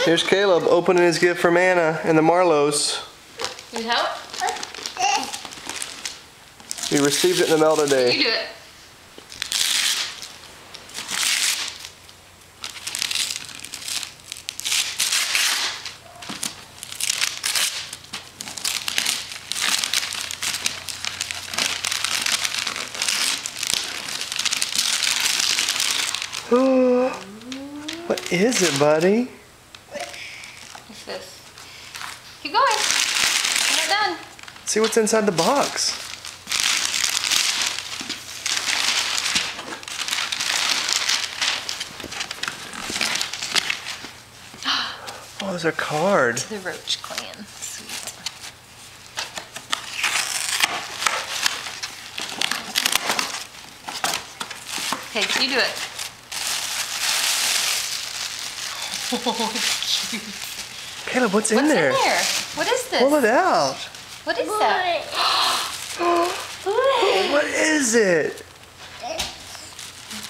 Here's Caleb opening his gift from Anna and the Marlows. Need help? We received it in the mail today. You do it. What is it, buddy? What's this? Keep going. You're not done. See what's inside the box. Oh, there's a card. To the Roach Clan. Sweet. Okay, you do it. Oh, it's cute. Caleb, what's in What's there? in there? What is this? Pull it out. What is that? What is it?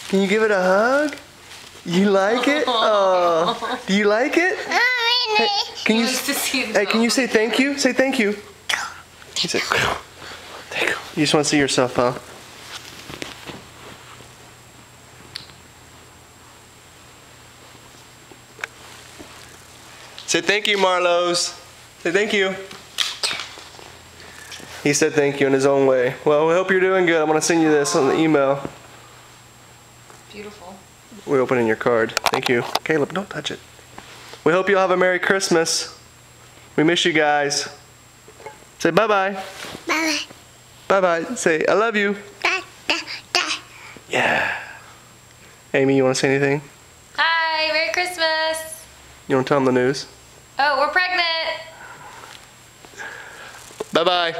Can you give it a hug? You like it? Oh, do you like it? Hey, can He you? wants to see the Hey, can you say thank you? Say thank you. You say thank you. You just want to see yourself, huh? Say thank you, Marlows. Say thank you. He said thank you in his own way. Well, we hope you're doing good. I'm going to send you this on the email. Beautiful. We're opening your card. Thank you. Caleb, don't touch it. We hope you'll have a Merry Christmas. We miss you guys. Say bye-bye. Bye. Bye-bye. Say, I love you. Yeah. Amy, you want to say anything? Hi, Merry Christmas. You want to tell them the news? Oh, we're pregnant. Bye-bye.